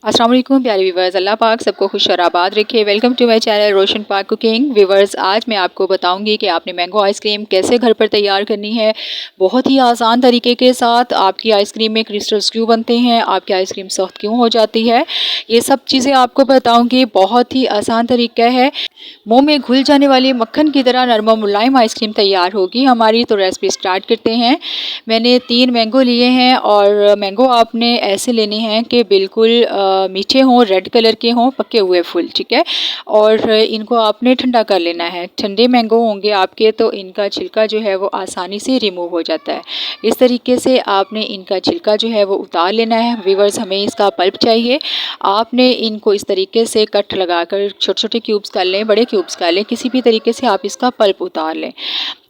अस्सलाम वालेकुम प्यारे व्यूवर्स, अल्लाह पाक सबको खुश और आबाद रखे। वेलकम टू माय चैनल रोशन पाक कुकिंग। व्यूवर्स, आज मैं आपको बताऊंगी कि आपने मैंगो आइसक्रीम कैसे घर पर तैयार करनी है। बहुत ही आसान तरीके के साथ आपकी आइसक्रीम में क्रिस्टल्स क्यों बनते हैं, आपकी आइसक्रीम सख्त क्यों हो जाती है, ये सब चीज़ें आपको बताऊँगी। बहुत ही आसान तरीका है, मुँह में घुल जाने वाली मक्खन की तरह नरम और मुलायम आइसक्रीम तैयार होगी हमारी। तो रेसिपी स्टार्ट करते हैं। मैंने 3 मैंगो लिए हैं और मैंगो आपने ऐसे लेने हैं कि बिल्कुल मीठे हों, रेड कलर के हों, पके हुए फुल, ठीक है। और इनको आपने ठंडा कर लेना है। ठंडे मैंगो होंगे आपके तो इनका छिलका जो है वो आसानी से रिमूव हो जाता है। इस तरीके से आपने इनका छिलका जो है वो उतार लेना है। व्यूअर्स, हमें इसका पल्प चाहिए। आपने इनको इस तरीके से कट लगाकर छोटे छोटे क्यूब्स कर लें, बड़े क्यूब्स कर लें, किसी भी तरीके से आप इसका पल्प उतार लें।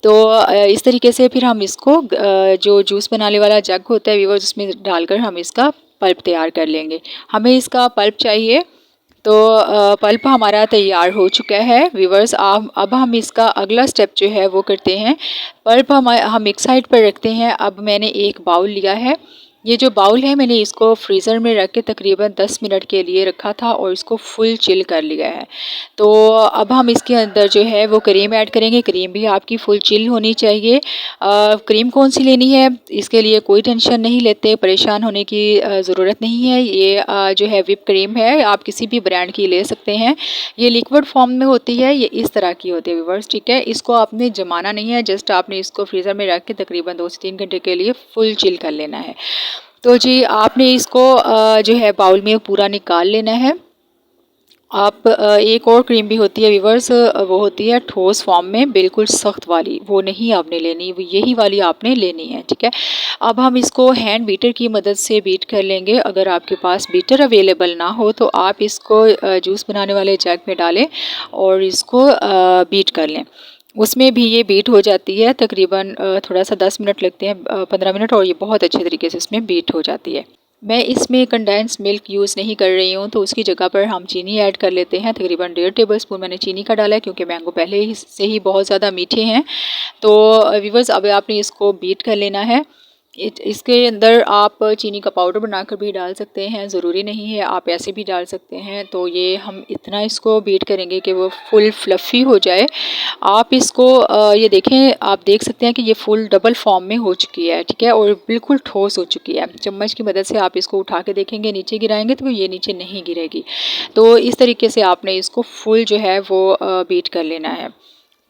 तो इस तरीके से फिर हम इसको जो जूस बनाने वाला जग होता है व्यूअर्स, उसमें डालकर हम इसका पल्प तैयार कर लेंगे। हमें इसका पल्प चाहिए। तो पल्प हमारा तैयार हो चुका है व्यूअर्स। अब हम इसका अगला स्टेप जो है वो करते हैं। पल्प हम एक साइड पर रखते हैं। अब मैंने एक बाउल लिया है। ये जो बाउल है मैंने इसको फ्रीज़र में रख के तकरीबन 10 मिनट के लिए रखा था और इसको फुल चिल कर लिया है। तो अब हम इसके अंदर जो है वो क्रीम ऐड करेंगे। क्रीम भी आपकी फुल चिल होनी चाहिए। क्रीम कौन सी लेनी है इसके लिए कोई टेंशन नहीं लेते, परेशान होने की ज़रूरत नहीं है। ये जो है व्हिप क्रीम है, आप किसी भी ब्रांड की ले सकते हैं। ये लिक्विड फॉर्म में होती है, ये इस तरह की होती है व्यूअर्स, ठीक है। इसको आपने जमाना नहीं है, जस्ट आपने इसको फ्रीज़र में रख के तकरीबन 2 से 3 घंटे के लिए फुल चिल कर लेना है। तो जी आपने इसको जो है बाउल में पूरा निकाल लेना है। आप एक और क्रीम भी होती है व्यूअर्स, वो होती है ठोस फॉर्म में, बिल्कुल सख्त वाली, वो नहीं आपने लेनी, वो यही वाली आपने लेनी है, ठीक है। अब हम इसको हैंड बीटर की मदद से बीट कर लेंगे। अगर आपके पास बीटर अवेलेबल ना हो तो आप इसको जूस बनाने वाले जग में डालें और इसको बीट कर लें। उसमें भी ये बीट हो जाती है तकरीबन थोड़ा सा 10 मिनट लगते हैं, 15 मिनट, और ये बहुत अच्छे तरीके से इसमें बीट हो जाती है। मैं इसमें कंडेंस मिल्क यूज़ नहीं कर रही हूँ, तो उसकी जगह पर हम चीनी ऐड कर लेते हैं। तकरीबन 1.5 टेबलस्पून मैंने चीनी का डाला है क्योंकि मैंगो पहले ही से ही बहुत ज़्यादा मीठे हैं। तो व्यूअर्स, अब आपने इसको बीट कर लेना है। इसके अंदर आप चीनी का पाउडर बनाकर भी डाल सकते हैं, ज़रूरी नहीं है, आप ऐसे भी डाल सकते हैं। तो ये हम इतना इसको बीट करेंगे कि वो फुल फ्लफ़ी हो जाए। आप इसको ये देखें, आप देख सकते हैं कि ये फुल डबल फॉर्म में हो चुकी है, ठीक है, और बिल्कुल ठोस हो चुकी है। चम्मच की मदद से आप इसको उठा के देखेंगे, नीचे गिराएंगे तो ये नीचे नहीं गिरेगी। तो इस तरीके से आपने इसको फुल जो है वो बीट कर लेना है।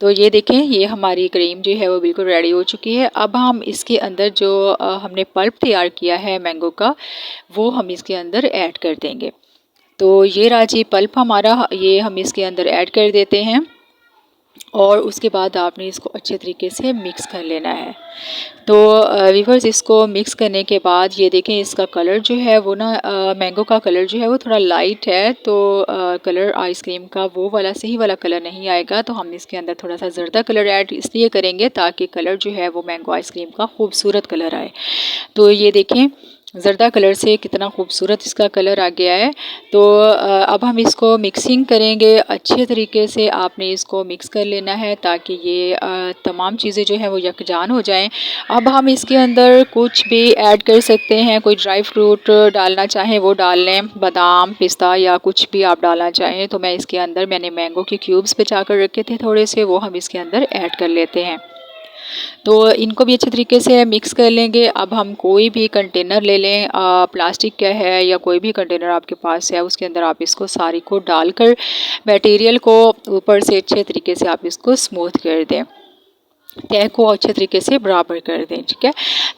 तो ये देखें, ये हमारी क्रीम जो है वो बिल्कुल रेडी हो चुकी है। अब हम इसके अंदर जो हमने पल्प तैयार किया है मैंगो का, वो हम इसके अंदर ऐड कर देंगे। तो ये रहा जी पल्प हमारा, ये हम इसके अंदर ऐड कर देते हैं और उसके बाद आपने इसको अच्छे तरीके से मिक्स कर लेना है। तो व्यूअर्स, इसको मिक्स करने के बाद ये देखें, इसका कलर जो है वो ना मैंगो का कलर जो है वो थोड़ा लाइट है। तो कलर आइसक्रीम का वो वाला सही वाला कलर नहीं आएगा, तो हम इसके अंदर थोड़ा सा ज़र्दा कलर ऐड इसलिए करेंगे ताकि कलर जो है वो मैंगो आइसक्रीम का खूबसूरत कलर आए। तो ये देखें, ज़र्दा कलर से कितना खूबसूरत इसका कलर आ गया है। तो अब हम इसको मिक्सिंग करेंगे अच्छे तरीके से। आपने इसको मिक्स कर लेना है ताकि ये तमाम चीज़ें जो हैं वो यकजान हो जाएं। अब हम इसके अंदर कुछ भी ऐड कर सकते हैं, कोई ड्राई फ्रूट डालना चाहें वो डाल लें, बादाम, पिस्ता या कुछ भी आप डालना चाहें। तो मैं इसके अंदर मैंने मैंगो के क्यूब्स बचा कर रखे थे थोड़े से, वो हम इसके अंदर ऐड कर लेते हैं। तो इनको भी अच्छे तरीके से मिक्स कर लेंगे। अब हम कोई भी कंटेनर ले लें, प्लास्टिक का है या कोई भी कंटेनर आपके पास है, उसके अंदर आप इसको सारी को डालकर मटेरियल को ऊपर से अच्छे तरीके से आप इसको स्मूथ कर दें, तह को अच्छे तरीके से बराबर कर दें, ठीक है।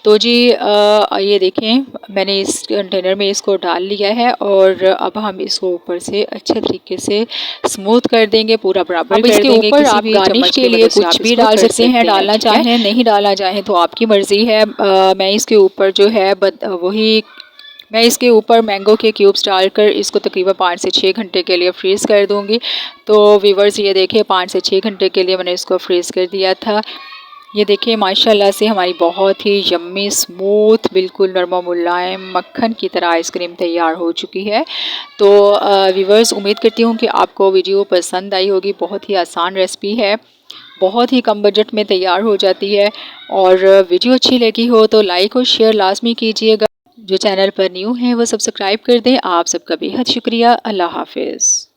तो जी ये देखें, मैंने इस कंटेनर में इसको डाल लिया है और अब हम इसको ऊपर से अच्छे तरीके से स्मूथ कर देंगे, पूरा बराबर कर देंगे। इसके ऊपर आप गार्निश के लिए कुछ भी डाल सकते हैं, डालना चाहें नहीं डालना चाहें तो आपकी मर्ज़ी है। मैं इसके ऊपर जो है मैं इसके ऊपर मैंगो के क्यूब्स डालकर इसको तकरीबन 5 से 6 घंटे के लिए फ्रीज़ कर दूंगी। तो व्यूअर्स, ये देखिए 5 से 6 घंटे के लिए मैंने इसको फ्रीज़ कर दिया था। ये देखिए माशाल्लाह से हमारी बहुत ही यम्मी, स्मूथ, बिल्कुल नरम मुलायम मक्खन की तरह आइसक्रीम तैयार हो चुकी है। तो व्यूअर्स, उम्मीद करती हूँ कि आपको वीडियो पसंद आई होगी। बहुत ही आसान रेसिपी है, बहुत ही कम बजट में तैयार हो जाती है। और वीडियो अच्छी लगी हो तो लाइक और शेयर लाजमी कीजिएगा। जो चैनल पर न्यू हैं वो सब्सक्राइब कर दें। आप सबका बेहद शुक्रिया। अल्लाह हाफ़िज़।